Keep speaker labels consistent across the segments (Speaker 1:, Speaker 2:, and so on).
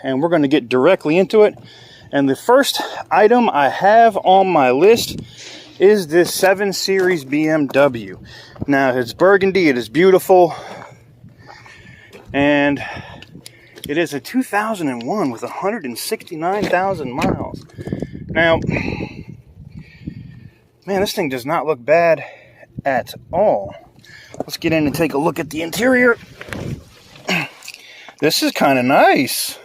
Speaker 1: and we're going to get directly into it. And the first item I have on my list is this 7 Series BMW. Now, it's burgundy, it is beautiful, and it is a 2001 with 169,000 miles. Now, man, this thing does not look bad at all. Let's get in and take a look at the interior. This is kind of nice.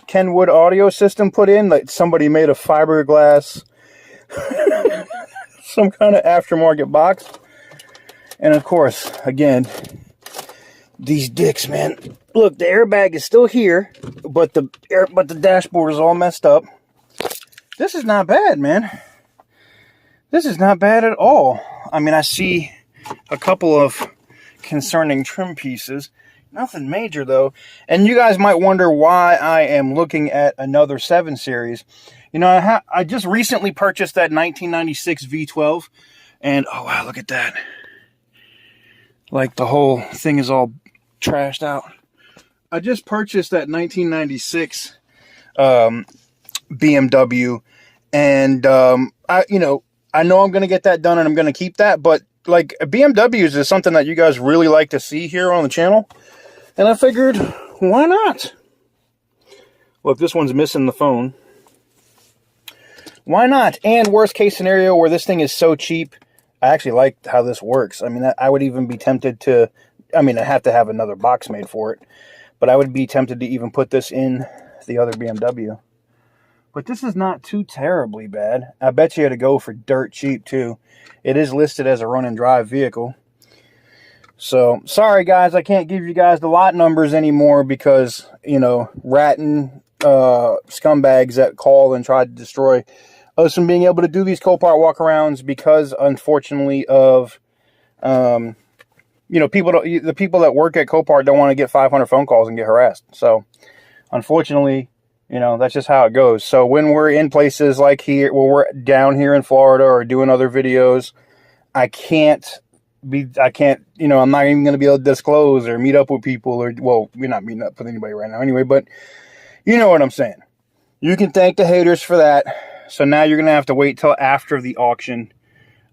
Speaker 1: Kenwood audio system put in, like somebody made a fiberglass, some kind of aftermarket box. And of course, again, these dicks, man. Look, the airbag is still here, but the dashboard is all messed up. This is not bad, man. This is not bad at all. I mean, I see a couple of concerning trim pieces. Nothing major, though. And you guys might wonder why I am looking at another 7 Series. You know, I just recently purchased that 1996 V12. And, oh, wow, look at that. Like, the whole thing is all trashed out. I just purchased that 1996 BMW. And, I know I'm going to get that done and I'm going to keep that. But, like, BMWs is something that you guys really like to see here on the channel. And I figured, why not? Look, this one's missing the phone. Why not? And worst case scenario where this thing is so cheap, I actually like how this works. I mean, I would even be tempted to, I mean, I have to have another box made for it. But I would be tempted to even put this in the other BMW. But this is not too terribly bad. I bet you had to go for dirt cheap, too. It is listed as a run and drive vehicle. So, sorry guys, I can't give you guys the lot numbers anymore because, you know, ratting scumbags that call and try to destroy us from being able to do these Copart walkarounds because, unfortunately, of, you know, the people that work at Copart don't want to get 500 phone calls and get harassed. So, unfortunately, you know, that's just how it goes. So, when we're in places like here, when we're down here in Florida or doing other videos, I can't, you know, I'm not even going to be able to disclose or meet up with people or, well, we're not meeting up with anybody right now anyway, but you know what I'm saying. You can thank the haters for that. So now you're going to have to wait till after the auction.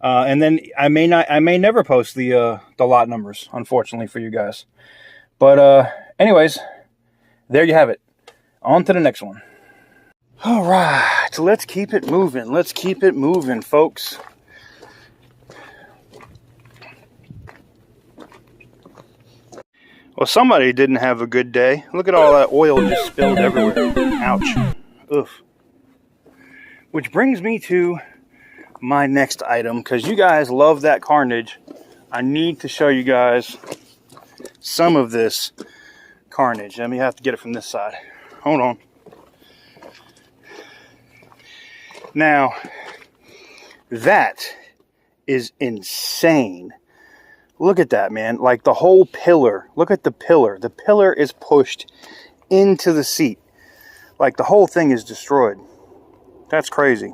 Speaker 1: And then I may never post the lot numbers, unfortunately for you guys. But anyways, there you have it. On to the next one. All right, so let's keep it moving. Let's keep it moving, folks. Well, somebody didn't have a good day. Look at all that oil just spilled everywhere. Ouch. Oof. Which brings me to my next item, because you guys love that carnage. I need to show you guys some of this carnage. Let me have to get it from this side. Hold on. Now, that is insane. Look at that, man. Like the whole pillar. Look at the pillar. The pillar is pushed into the seat. Like the whole thing is destroyed. That's crazy.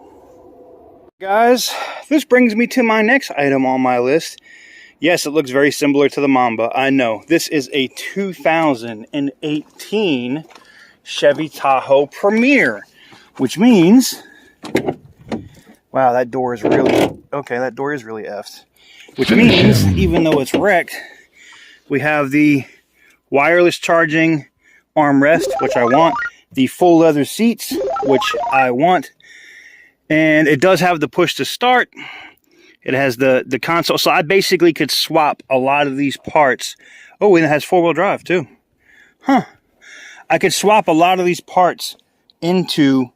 Speaker 1: Guys, this brings me to my next item on my list. Yes, it looks very similar to the Mamba. I know. This is a 2018 Chevy Tahoe Premier. Which means... Wow, that door is really... Okay, that door is really effed. Which means, even though it's wrecked, we have the wireless charging armrest, which I want. The full leather seats, which I want. And it does have the push to start. It has the console. So I basically could swap a lot of these parts. Oh, and it has four-wheel drive, too. Huh. I could swap a lot of these parts into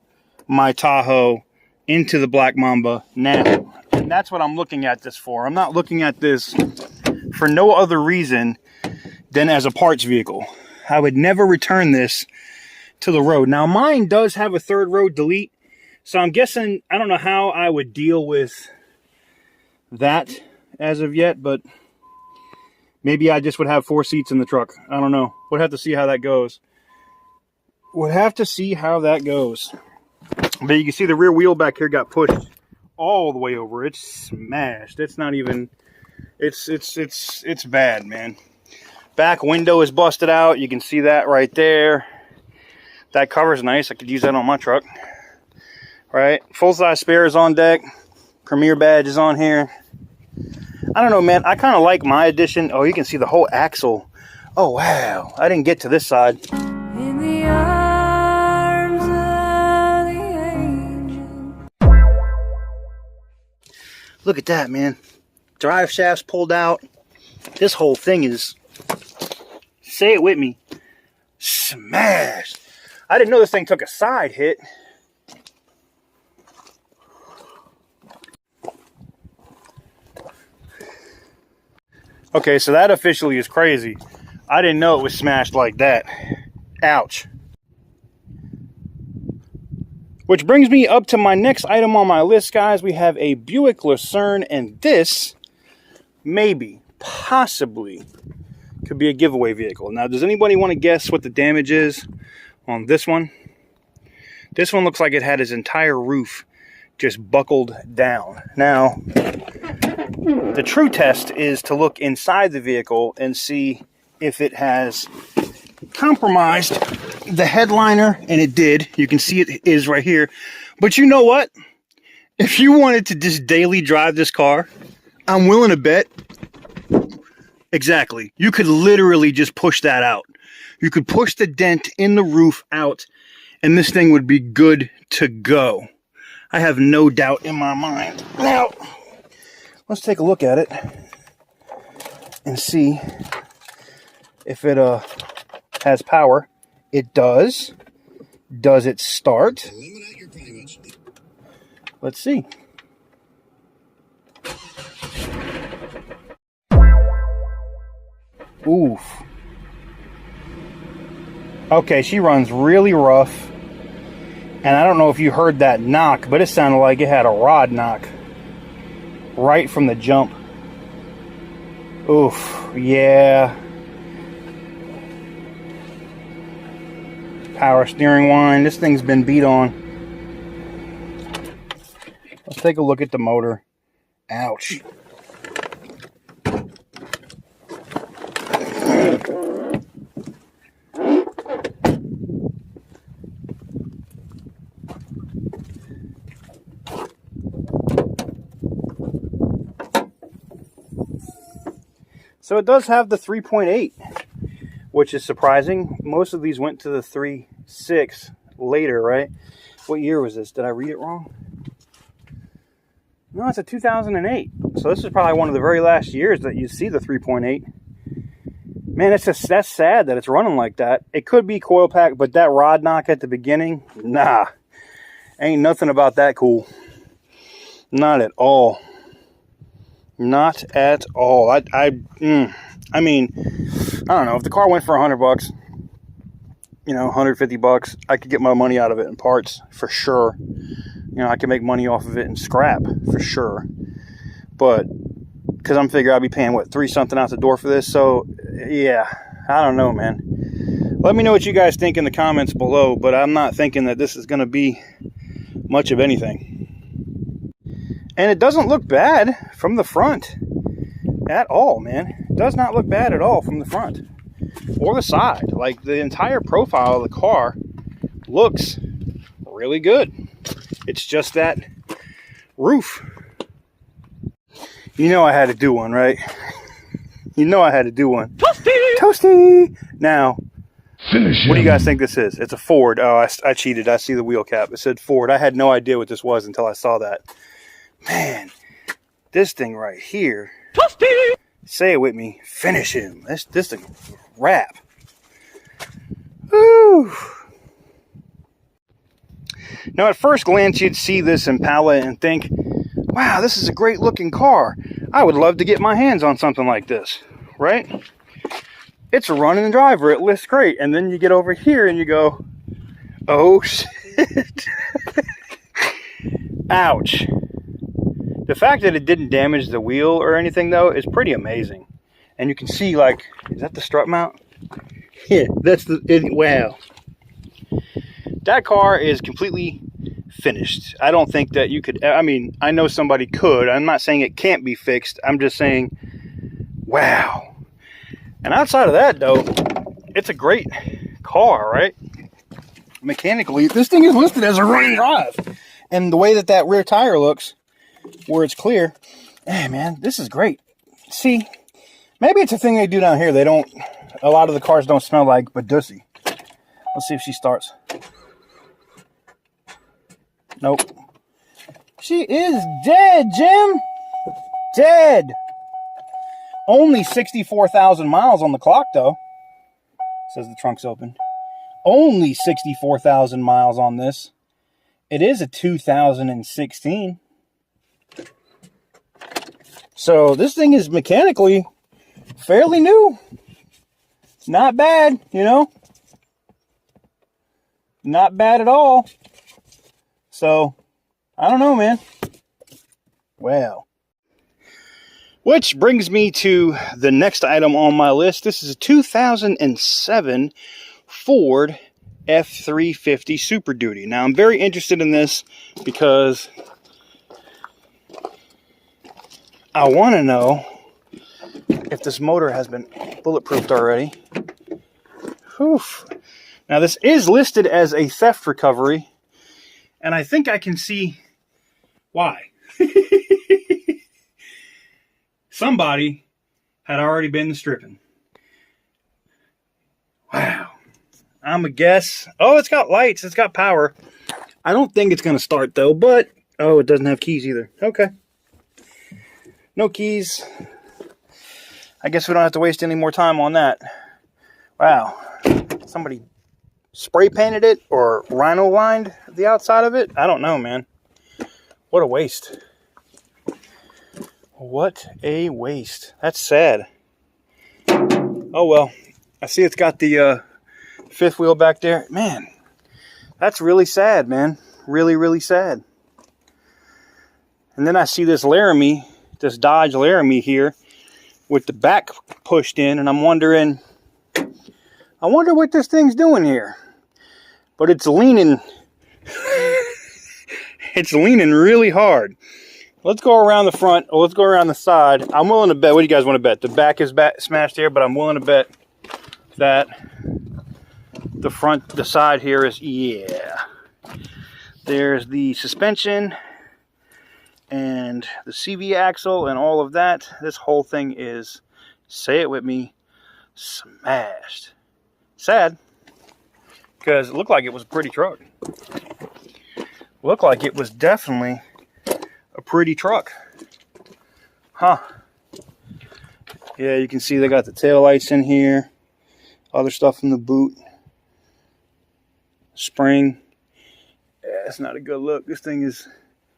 Speaker 1: my Tahoe, into the Black Mamba now. And that's what I'm looking at this for. I'm not looking at this for no other reason than as a parts vehicle. I would never return this to the road. Now, mine does have a third row delete. So I'm guessing, I don't know how I would deal with that as of yet, but maybe I just would have 4 seats in the truck. I don't know. We'll have to see how that goes. We'll have to see how that goes. But you can see the rear wheel back here got pushed all the way over. It's smashed. It's not even, it's bad, man. Back window is busted out. You can see that right there. That cover's nice. I could use that on my truck. Right, full-size spare is on deck. Premier badge is on here. I don't know, man. I kind of like my edition. Oh, you can see the whole axle. Oh, wow. I didn't get to this side. In the arms of the angel. Look at that, man. Drive shafts pulled out. This whole thing is, say it with me, smashed. I didn't know this thing took a side hit. Okay, so that officially is crazy. I didn't know it was smashed like that. Ouch. Which brings me up to my next item on my list, guys. We have a Buick Lucerne, and this maybe, possibly, could be a giveaway vehicle. Now, does anybody want to guess what the damage is on this one? This one looks like it had its entire roof just buckled down. Now, the true test is to look inside the vehicle and see if it has compromised the headliner, and it did. You can see it is right here. But you know what? If you wanted to just daily drive this car, I'm willing to bet, exactly, you could literally just push that out. You could push the dent in the roof out, and this thing would be good to go. I have no doubt in my mind. Now, let's take a look at it and see if it has power. It does. Does it start? Let's see. Oof. Okay, she runs really rough. And I don't know if you heard that knock, but it sounded like it had a rod knock right from the jump. Oof, yeah. Power steering wine. This thing's been beat on. Let's take a look at the motor. Ouch. So it does have the 3.8, which is surprising. Most of these went to the 3.6 later, right? What year was this? Did I read it wrong? No, it's a 2008. So this is probably one of the very last years that you see the 3.8. Man, it's just, that's sad that it's running like that. It could be coil pack, but that rod knock at the beginning, nah. Ain't nothing about that cool. Not at all. Not at all. I mean, I don't know. If the car went for $100, you know, $150, I could get my money out of it in parts for sure. You know, I can make money off of it in scrap for sure. But because I'm figuring I'll be paying what, $3 something out the door for this. So yeah, I don't know, man. Let me know what you guys think in the comments below. But I'm not thinking that this is going to be much of anything. And it doesn't look bad from the front at all, man. It does not look bad at all from the front or the side. Like, the entire profile of the car looks really good. It's just that roof. You know I had to do one, right? You know I had to do one. Toasty! Toasty! Now, finish what do you guys think this is? It's a Ford. Oh, I cheated. I see the wheel cap. It said Ford. I had no idea what this was until I saw that. Man, this thing right here. Toasty! Say it with me. Finish him. This thing wrap. Woo! Now, at first glance, you'd see this Impala and think, wow, this is a great looking car. I would love to get my hands on something like this, right? It's a run and driver. It lifts great. And then you get over here and you go, oh, shit. Ouch. The fact that it didn't damage the wheel or anything, though, is pretty amazing. And you can see, like, is that the strut mount? Yeah, that's wow. That car is completely finished. I don't think that you could, I mean, I know somebody could. I'm not saying it can't be fixed. I'm just saying, wow. And outside of that, though, it's a great car, right? mechanically, this thing is listed as a running drive. And the way that that rear tire looks, where it's clear, hey man, this is great. See, maybe it's a thing they do down here. They don't, a lot of the cars don't smell like Badussy. Let's see if she starts. Nope. She is dead, Jim. Dead. Only 64,000 miles on the clock, though. Says the trunk's open. Only 64,000 miles on this. It is a 2016. So this thing is mechanically fairly new. Not bad, you know. Not bad at all. So, I don't know, man. Well. Which brings me to the next item on my list. This is a 2007 Ford F350 Super Duty. Now, I'm very interested in this because I want to know if this motor has been bulletproofed already. Oof. Now, this is listed as a theft recovery, and I think I can see why. Somebody had already been stripping. Wow. I'm a guess. Oh, it's got lights. It's got power. I don't think it's going to start, though, but... Oh, it doesn't have keys either. Okay. No keys. I guess we don't have to waste any more time on that. Wow. Somebody spray painted it or rhino lined the outside of it? I don't know, man. What a waste. What a waste. That's sad. Oh, well. I see it's got the fifth wheel back there. Man, that's really sad, man. Really, really sad. And then I see this Laramie, this Dodge Laramie here with the back pushed in, and I'm wondering, I wonder what this thing's doing here. But it's leaning, it's leaning really hard. Let's go around the front, or let's go around the side. I'm willing to bet, what do you guys want to bet? The back is smashed here, but I'm willing to bet that the front, the side here is, yeah. There's the suspension and the CV axle and all of that. This whole thing is, say it with me, smashed. Sad, because it looked like it was a pretty truck. Looked like it was definitely a pretty truck. Huh. Yeah, you can see they got the tail lights in here. Other stuff in the boot. Spring. Yeah, it's not a good look. This thing is,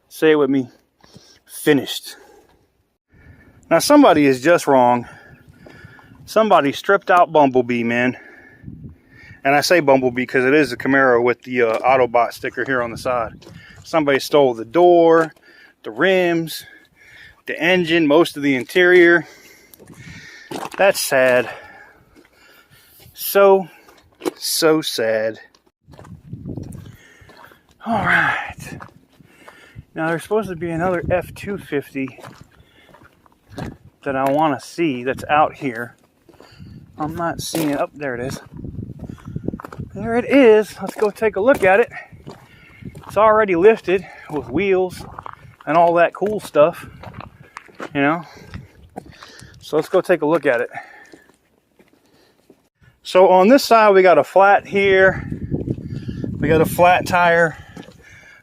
Speaker 1: say it with me, finished. Now somebody is just wrong. Somebody stripped out Bumblebee, man. And I say Bumblebee because it is a Camaro with the Autobot sticker here on the side. Somebody stole the door, the rims, the engine, most of the interior. That's sad. So sad. All right. Now there's supposed to be another F250 that I want to see that's out here. I'm not seeing it. Oh, there it is. There it is. Let's go take a look at it. It's already lifted with wheels and all that cool stuff, you know. So let's go take a look at it. So on this side we got a flat here. We got a flat tire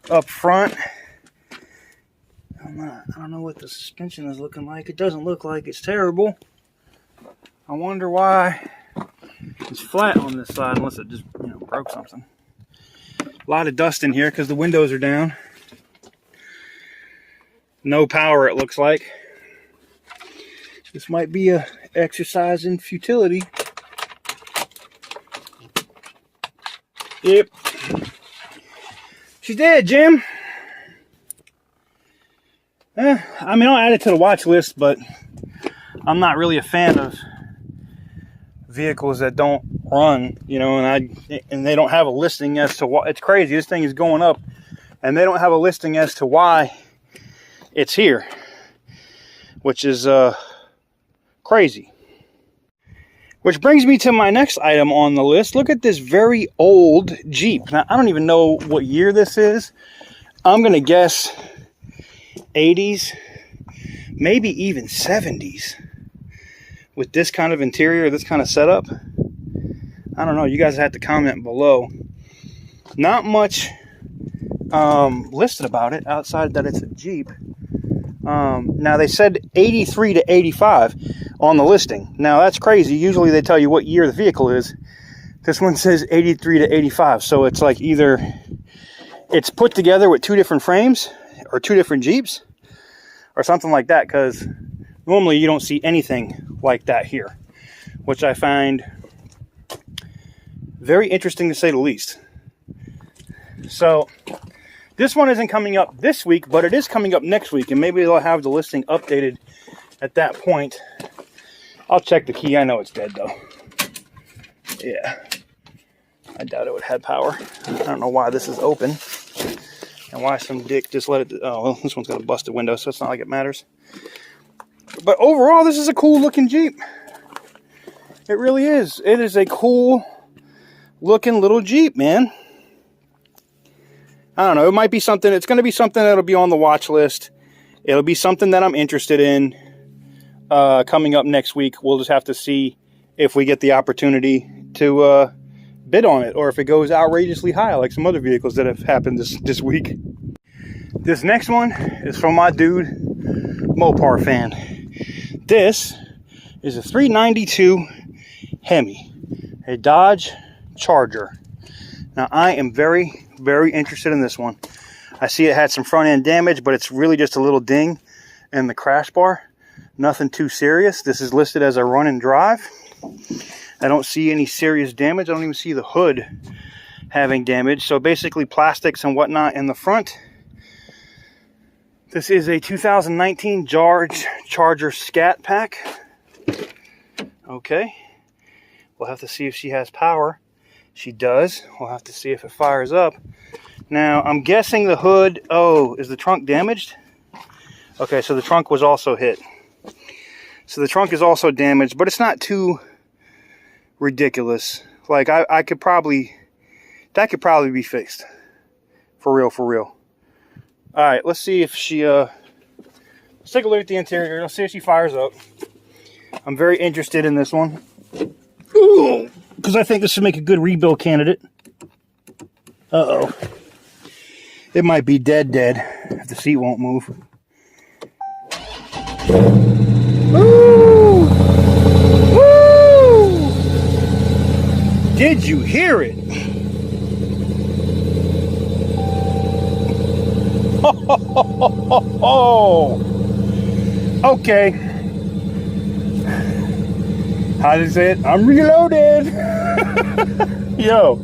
Speaker 1: up front. I don't know what the suspension is looking like. It doesn't look like it's terrible. I wonder why it's flat on this side, unless it just, you know, broke something. A lot of dust in here because the windows are down. No power, it looks like. This might be a exercise in futility. Yep. She's dead, Jim. I mean, I'll add it to the watch list, but I'm not really a fan of vehicles that don't run, you know, and they don't have a listing as to what. It's crazy. This thing is going up, and they don't have a listing as to why it's here, which is crazy. Which brings me to my next item on the list. Look at this very old Jeep. Now, I don't even know what year this is. I'm going to guess 80s, maybe even 70s. With this kind of interior, this kind of setup. I don't know. You guys have to comment below. Not much listed about it outside that it's a Jeep. Now, they said 83 to 85 on the listing. Now, that's crazy. Usually they tell you what year the vehicle is. This one says 83 to 85. So it's like either it's put together with two different frames or two different Jeeps or something like that, because normally you don't see anything like that here, which I find very interesting to say the least. So this one isn't coming up this week, but it is coming up next week, and maybe they'll have the listing updated at that point. I'll check the key. I know it's dead, though. Yeah. I doubt it would have power. I don't know why this is open and why some dick just let it... Oh, well, this one's got a busted window, so it's not like it matters. But overall, this is a cool-looking Jeep. It really is. It is a cool-looking little Jeep, man. I don't know. It might be something... It's going to be something that'll be on the watch list. It'll be something that I'm interested in coming up next week. We'll just have to see if we get the opportunity to bid on it, or if it goes outrageously high like some other vehicles that have happened this week. This next one is from my dude, Mopar fan. This is a 392 Hemi, a Dodge Charger. Now, I am very, very interested in this one. I see it had some front end damage, but it's really just a little ding in the crash bar. Nothing too serious. This is listed as a run and drive. I don't see any serious damage. I don't even see the hood having damage. So basically plastics and whatnot in the front. This is a 2019 Charger Scat pack. Okay. We'll have to see if she has power. She does. We'll have to see if it fires up. Now, I'm guessing the hood... Oh, is the trunk damaged? Okay, so the trunk was also hit. So the trunk is also damaged, but it's not too ridiculous. Like, I could probably... That could probably be fixed. For real, for real. Alright, let's see if she... Let's take a look at the interior. Let's see if she fires up. I'm very interested in this one. Because I think this would make a good rebuild candidate. Uh-oh. It might be dead if the seat won't move. Woo! Woo! Did you hear it? Okay. How does it say it? I'm reloaded. Yo.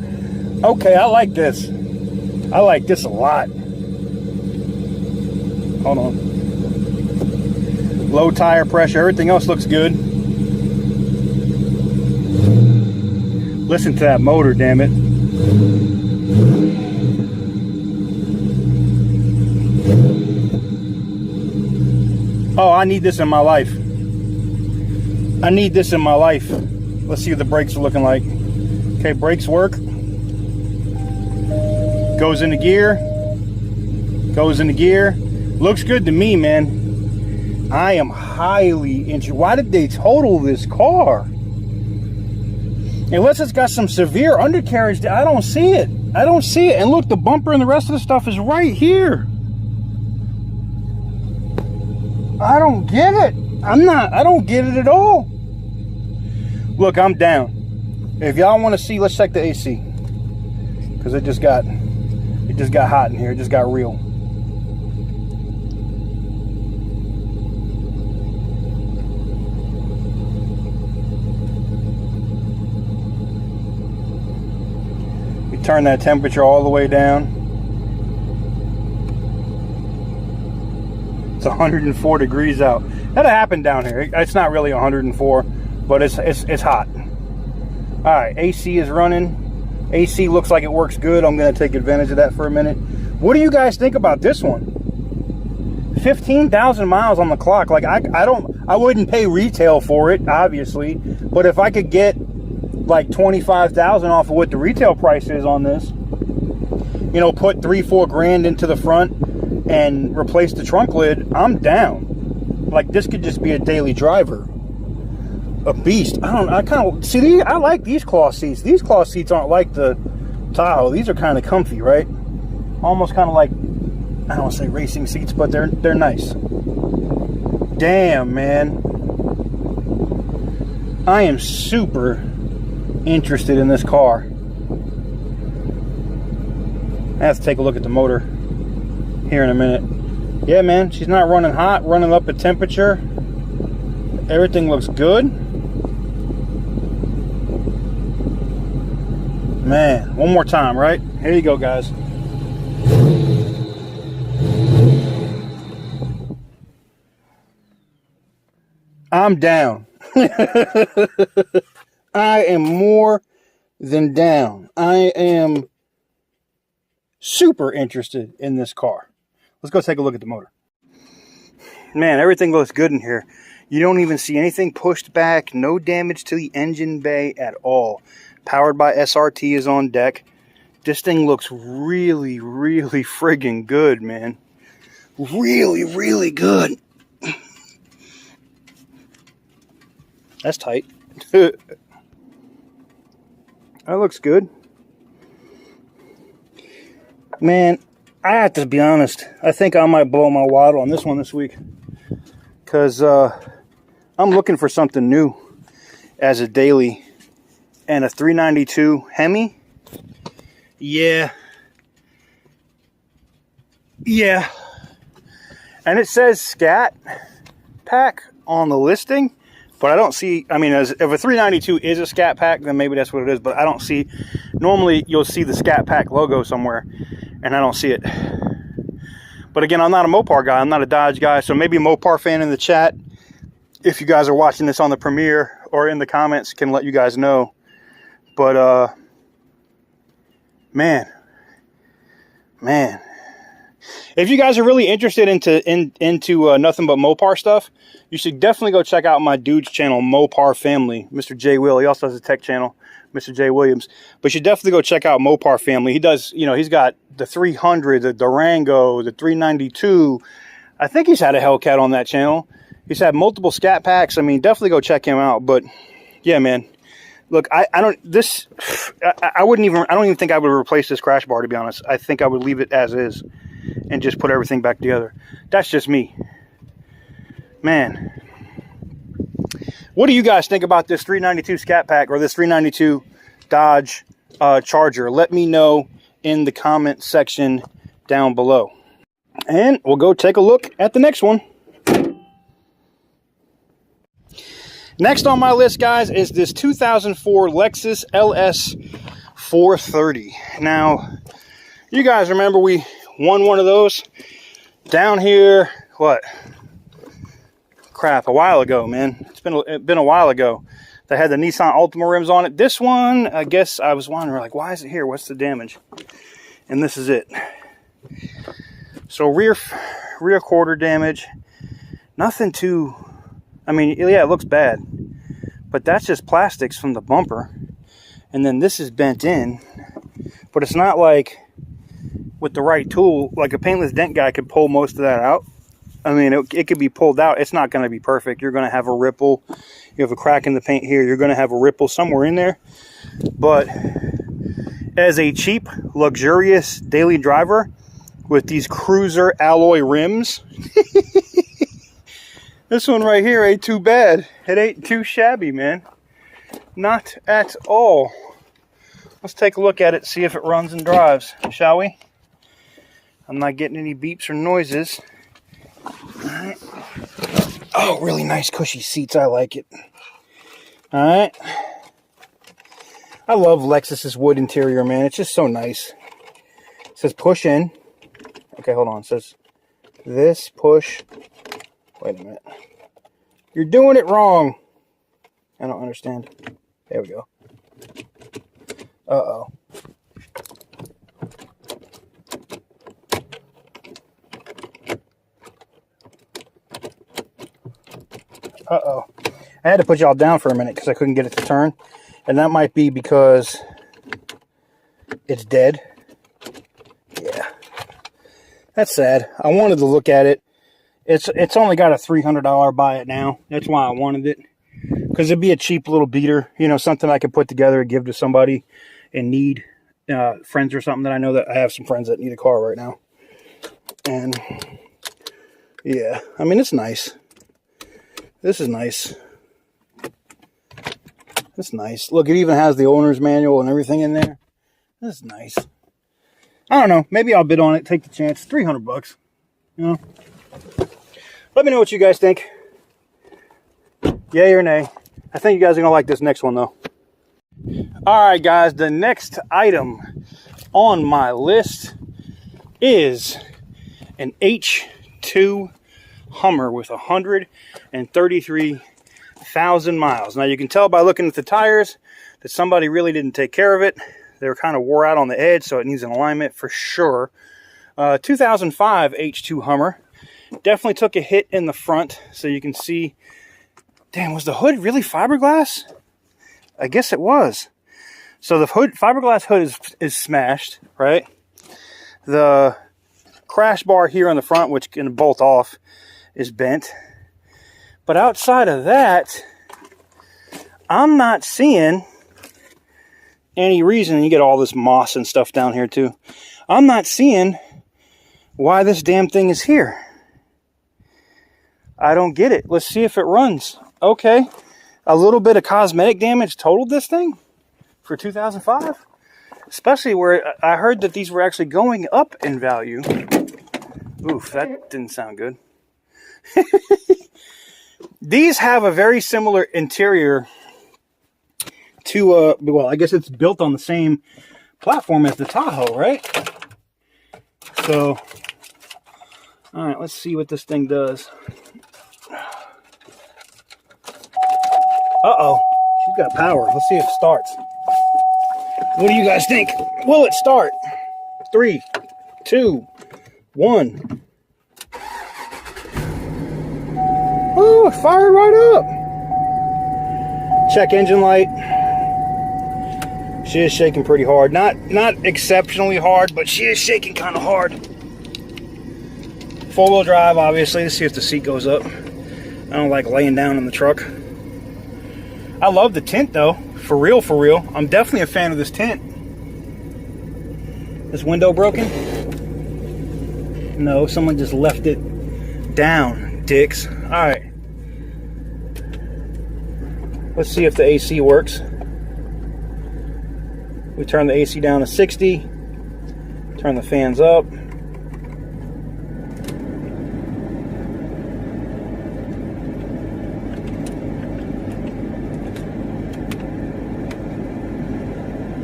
Speaker 1: Okay, I like this. I like this a lot. Hold on. Low tire pressure. Everything else looks good. Listen to that motor, damn it. Oh, I need this in my life. I need this in my life. Let's see what the brakes are looking like. Okay, brakes work. Goes into gear. Goes into gear. Looks good to me, man. I am highly interested. Why did they total this car? Unless it's got some severe undercarriage. I don't see it. I don't see it. And look, the bumper and the rest of the stuff is right here. I don't get it. I don't get it at all. Look, I'm down. If y'all want to see, let's check the AC. Because it just got hot in here. It just got real. We turn that temperature all the way down. It's 104 degrees out. That'll happen down here. It's not really 104, but it's hot. All right, AC is running. AC looks like it works good. I'm going to take advantage of that for a minute. What do you guys think about this one? 15,000 miles on the clock. Like I I wouldn't pay retail for it, obviously, but if I could get like $25,000 off of what the retail price is on this, you know, put $3-4 grand into the front and replace the trunk lid, I'm down. Like, this could just be a daily driver. A beast. I kind of see I like these cloth seats. These cloth seats aren't like the Tahoe. These are kind of comfy, right? Almost kind of like, I don't want to say racing seats, but they're nice. Damn, man. I am super interested in this car. I have to take a look at the motor here in a minute. Yeah, man, she's not running hot, running up a temperature. Everything looks good. Man, one more time, right? Here you go, guys. I'm down. I am more than down. I am super interested in this car. Let's go take a look at the motor. Man, everything looks good in here. You don't even see anything pushed back. No damage to the engine bay at all. Powered by SRT is on deck. This thing looks really, really friggin' good, man. Really, really good. That's tight. That looks good. Man, I have to be honest. I think I might blow my wad on this one this week. Because I'm looking for something new as a daily. And a 392 Hemi. Yeah. Yeah. And it says Scat pack on the listing. But I don't see, I mean, if a 392 is a Scat pack, then maybe that's what it is. But I don't see, normally you'll see the Scat pack logo somewhere. And I don't see it. But again, I'm not a Mopar guy. I'm not a Dodge guy. So maybe a Mopar fan in the chat, if you guys are watching this on the premiere or in the comments, can let you guys know. But, man, if you guys are really interested into nothing but Mopar stuff, you should definitely go check out my dude's channel, Mopar Family, Mr. J. Will. He also has a tech channel, Mr. J. Williams. But you should definitely go check out Mopar Family. He does, you know, he's got the 300, the Durango, the 392. I think he's had a Hellcat on that channel. He's had multiple Scat packs. I mean, definitely go check him out. But yeah, man. Look, I don't even think I would replace this crash bar, to be honest. I think I would leave it as is and just put everything back together. That's just me. Man. What do you guys think about this 392 Scat pack or this 392 Dodge Charger? Let me know in the comment section down below. And we'll go take a look at the next one. Next on my list, guys, is this 2004 Lexus LS 430. Now, you guys remember we won one of those down here, what? Crap, a while ago, man. It's been a while ago. They had the Nissan Altima rims on it. This one, I guess I was wondering, like, why is it here? What's the damage? And this is it. So rear quarter damage. Nothing too... I mean, yeah, it looks bad, but that's just plastics from the bumper. And then this is bent in, but it's not like with the right tool, like a paintless dent guy could pull most of that out. I mean, it could be pulled out. It's not going to be perfect. You're going to have a ripple. You have a crack in the paint here. You're going to have a ripple somewhere in there. But as a cheap, luxurious daily driver with these cruiser alloy rims, this one right here ain't too bad. It ain't too shabby, man. Not at all. Let's take a look at it, see if it runs and drives, shall we? I'm not getting any beeps or noises. All right. Oh, really nice cushy seats. I like it. All right. I love Lexus's wood interior, man. It's just so nice. It says push in. Okay, hold on. It says this push... Wait a minute. You're doing it wrong. I don't understand. There we go. Uh-oh. Uh-oh. I had to put y'all down for a minute because I couldn't get it to turn. And that might be because it's dead. Yeah. That's sad. I wanted to look at it. It's only got a $300 buy it now. That's why I wanted it. Because it'd be a cheap little beater. You know, something I could put together and give to somebody in need. Friends or something that I know that I have some friends that need a car right now. And yeah, I mean, it's nice. This is nice. It's nice. Look, it even has the owner's manual and everything in there. This is nice. I don't know. Maybe I'll bid on it. Take the chance. 300 bucks. You know. Let me know what you guys think. Yay or nay. I think you guys are going to like this next one, though. Alright, guys. The next item on my list is an H2 Hummer with 133,000 miles. Now, you can tell by looking at the tires that somebody really didn't take care of it. They were kind of wore out on the edge, so it needs an alignment for sure. 2005 H2 Hummer. Definitely took a hit in the front, so you can see. Damn, was the hood really fiberglass? I guess it was. So the hood, fiberglass hood is smashed, right? The crash bar here on the front, which can bolt off, is bent. But outside of that, I'm not seeing any reason. You get all this moss and stuff down here too. I'm not seeing why this damn thing is here. I don't get it. Let's see if it runs. Okay. A little bit of cosmetic damage totaled this thing for 2005. Especially where I heard that these were actually going up in value. Oof, that didn't sound good. These have a very similar interior to, well, I guess it's built on the same platform as the Tahoe, right? So, all right, let's see what this thing does. Uh-oh, she's got power. Let's see if it starts. What do you guys think? Will it start? 3, 2, 1. Oh, it fired right up. Check engine light. She is shaking pretty hard. Not exceptionally hard, but she is shaking kind of hard. Four-wheel drive, obviously. Let's see if the seat goes up. I don't like laying down in the truck. I love the tint, though. For real, for real. I'm definitely a fan of this tint. This window broken? No, someone just left it down, dicks. All right. Let's see if the AC works. We turn the AC down to 60. Turn the fans up.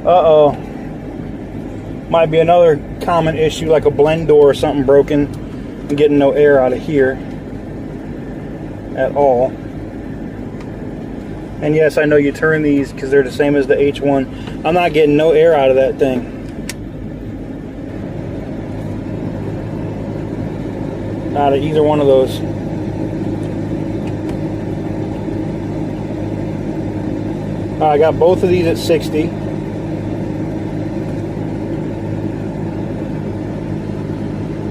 Speaker 1: Uh-oh. Might be another common issue, like a blend door or something broken. I'm getting no air out of here at all. And yes, I know you turn these because they're the same as the H1. I'm not getting no air out of that thing. Out of either one of those. I got both of these at 60.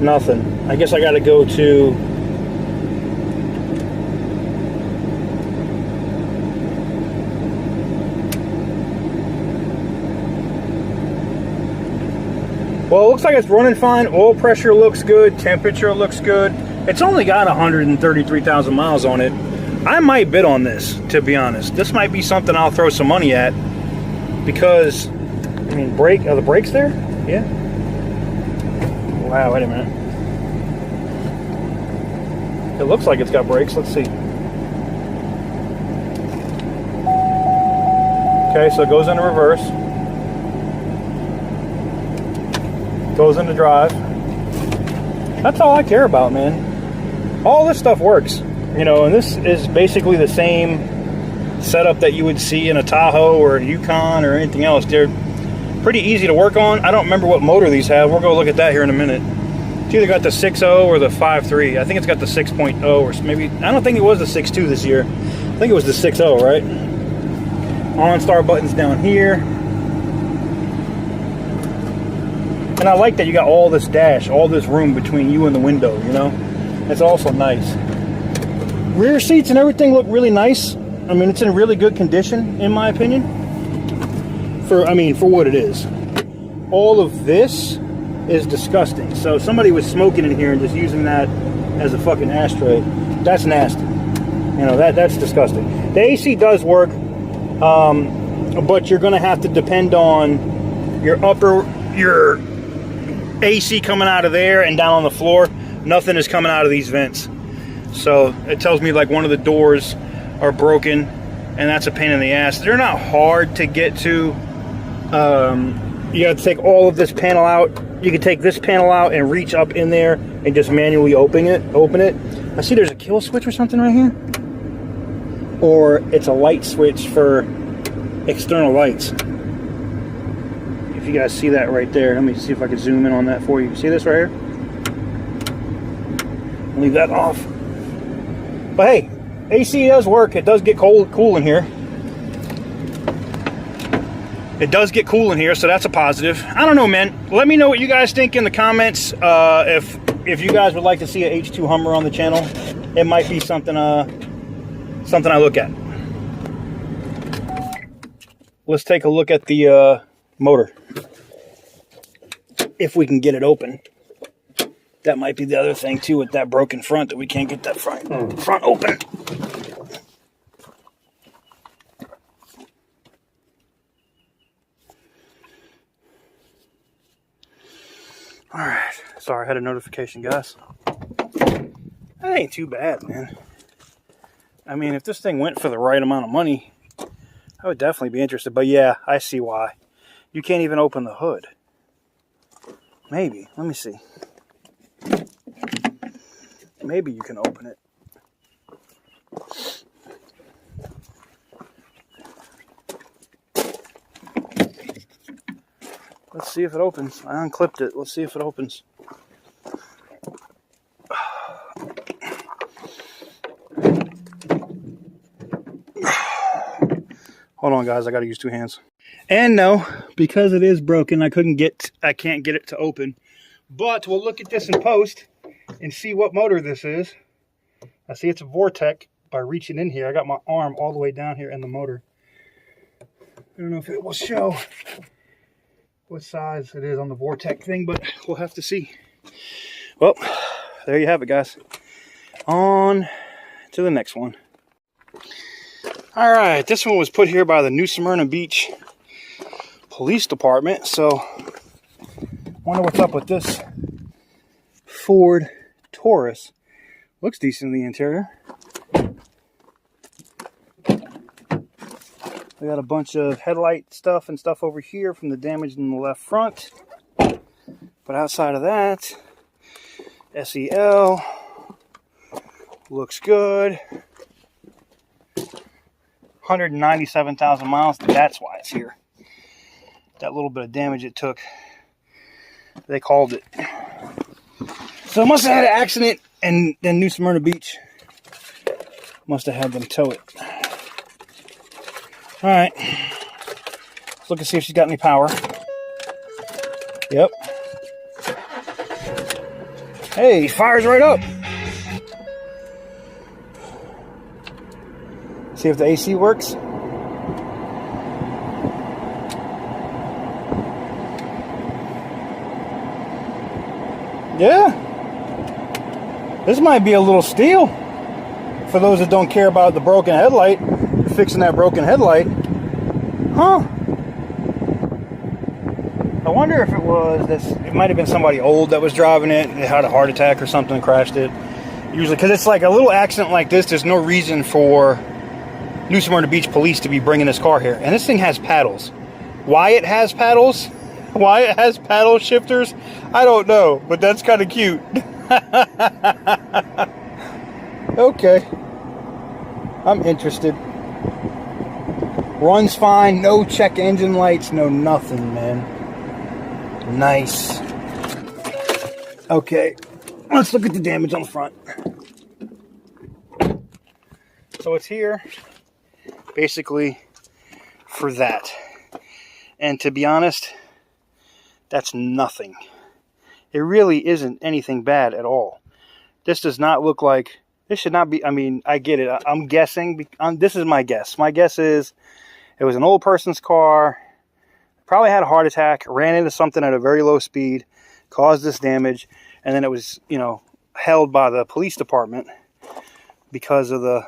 Speaker 1: Nothing. I guess I got to go to... Well, it looks like it's running fine. Oil pressure looks good. Temperature looks good. It's only got 133,000 miles on it. I might bid on this, to be honest. This might be something I'll throw some money at. Because, I mean, are the brakes there? Yeah. Wow, wait a minute. It looks like it's got brakes. Let's see. Okay, so it goes into reverse. Goes into drive. That's all I care about, man. All this stuff works. You know, and this is basically the same setup that you would see in a Tahoe or a Yukon or anything else. They're pretty easy to work on. I don't remember what motor these have. We'll go look at that here in a minute. It's either got the 6.0 or the 5.3. I think it's got the 6.0 or maybe, I don't think it was the 6.2 this year. I think it was the 6.0, right? OnStar buttons down here. And I like that you got all this dash, all this room between you and the window, you know? That's also nice. Rear seats and everything look really nice. I mean, it's in really good condition, in my opinion. For what it is. All of this is disgusting. So somebody was smoking in here and just using that as a fucking ashtray. That's nasty. You know, that's disgusting. The AC does work, but you're gonna have to depend on your AC coming out of there and down on the floor. Nothing is coming out of these vents. So it tells me like one of the doors are broken, and that's a pain in the ass. They're not hard to get to. You have to take all of this panel out. You can take this panel out and reach up in there and just manually open it. I see there's a kill switch or something right here. Or it's a light switch for external lights. If you guys see that right there, let me see if I can zoom in on that for you. See this right here? Leave that off. But hey, AC does work. It does get cool in here. It does get cool in here, so that's a positive. I don't know, man. Let me know what you guys think in the comments. If you guys would like to see a H2 Hummer on the channel, it might be something I look at. Let's take a look at the motor. If we can get it open. That might be the other thing too with that broken front, that we can't get that front open. All right, sorry, I had a notification, guys. That ain't too bad, man. I mean, if this thing went for the right amount of money, I would definitely be interested. But yeah, I see why. You can't even open the hood. Maybe, let me see. Maybe you can open it. Let's see if it opens. I unclipped it. Let's see if it opens. Hold on, guys. I got to use two hands. And no, because it is broken, I can't get it to open. But we'll look at this in post and see what motor this is. I see it's a Vortec by reaching in here. I got my arm all the way down here in the motor. I don't know if it will show what size it is on the Vortec thing, but we'll have to see. Well, there you have it, guys. On to the next one. All right, this one was put here by the New Smyrna Beach Police Department. So, wonder what's up with this Ford Taurus. Looks decent in the interior. We got a bunch of headlight stuff and stuff over here from the damage in the left front. But outside of that, SEL looks good. 197,000 miles. That's why it's here. That little bit of damage it took, they called it. So it must have had an accident, and then New Smyrna Beach must have had them tow it. All right, let's look and see if she's got any power. Yep. Hey, fires right up. See if the AC works. Yeah. This might be a little steal for those that don't care about the broken headlight. Fixing that broken headlight. Huh. I wonder if it was this. It might have been somebody old that was driving it. They had a heart attack or something and crashed it. Usually, because it's like a little accident like this, there's no reason for New Smyrna Beach Police to be bringing this car here. And this thing has paddles. Why it has paddles? Why it has paddle shifters? I don't know, but that's kind of cute. Okay. I'm interested. Runs fine, no check engine lights, no nothing, man. Nice. Okay, let's look at the damage on the front. So it's here basically for that. And to be honest, that's nothing. It really isn't anything bad at all. This does not look like, this should not be, I mean, I get it. I'm guessing, this is my guess. My guess is it was an old person's car, probably had a heart attack, ran into something at a very low speed, caused this damage, and then it was, you know, held by the police department because of the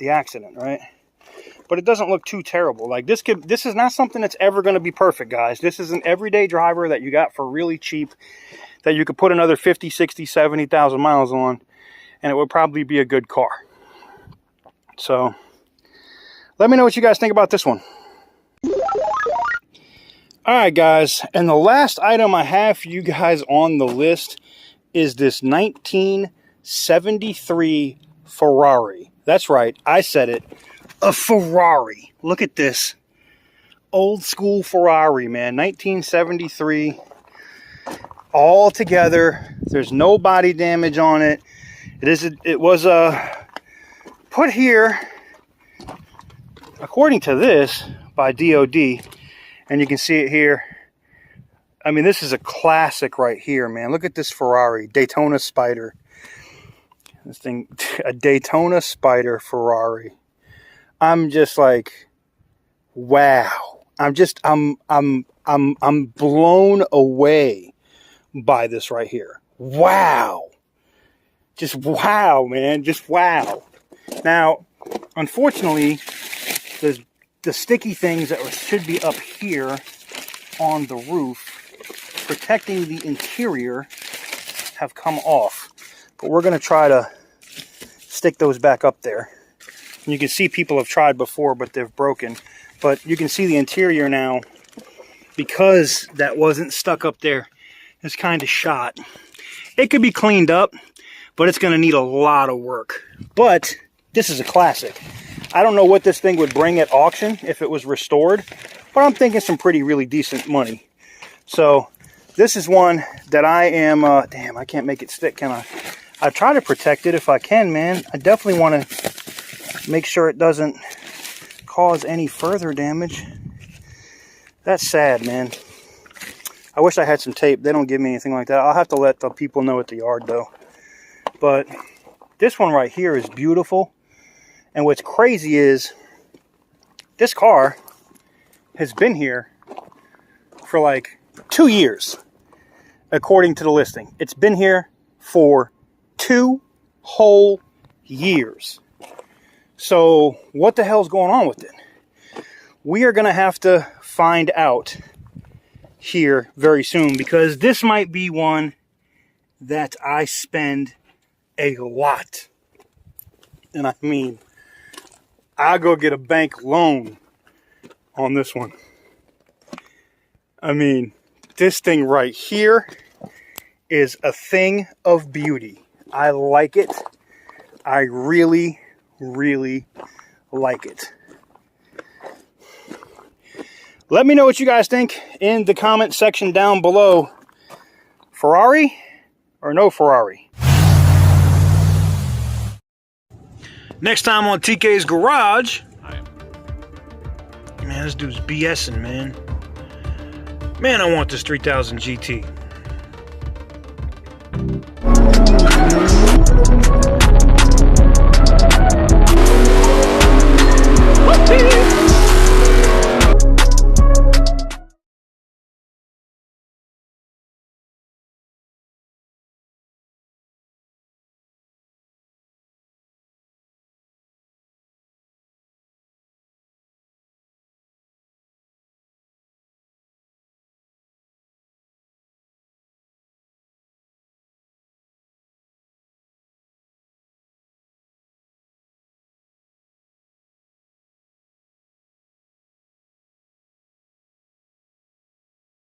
Speaker 1: accident, right? But it doesn't look too terrible. Like this is not something that's ever going to be perfect, guys. This is an everyday driver that you got for really cheap, that you could put another 50, 60, 70,000 miles on, and it would probably be a good car. So let me know what you guys think about this one. All right, guys, and the last item I have for you guys on the list is this 1973 Ferrari. That's right, I said it. A Ferrari. Look at this. Old school Ferrari, man. 1973. All together. There's no body damage on it. It was put here, according to this, by DOD. And you can see it here. I mean, this is a classic right here, man. Look at this Ferrari. Daytona Spider. This thing, a Daytona Spider Ferrari. I'm just like, wow. I'm blown away by this right here. Wow. Just wow, man. Just wow. Now, unfortunately, the sticky things that should be up here on the roof, protecting the interior, have come off. But we're going to try to stick those back up there. And you can see people have tried before, but they've broken. But you can see the interior now, because that wasn't stuck up there, it's kind of shot. It could be cleaned up, but it's going to need a lot of work. But this is a classic. I don't know what this thing would bring at auction if it was restored, but I'm thinking some really decent money. So this is one that I am, damn, I can't make it stick, can I? I try to protect it if I can, man. I definitely want to make sure it doesn't cause any further damage. That's sad, man. I wish I had some tape. They don't give me anything like that. I'll have to let the people know at the yard, though. But this one right here is beautiful. And what's crazy is this car has been here for like 2 years, according to the listing. It's been here for 2 whole years. So what the hell's going on with it? We are going to have to find out here very soon, because this might be one that I spend a lot. And I mean, I'll go get a bank loan on this one. I mean, this thing right here is a thing of beauty. I like it. I really like it. Let me know what you guys think in the comment section down below. Ferrari or no Ferrari? Next time on TK's Garage. Man, this dude's BSing, man. Man, I want this 3000 GT.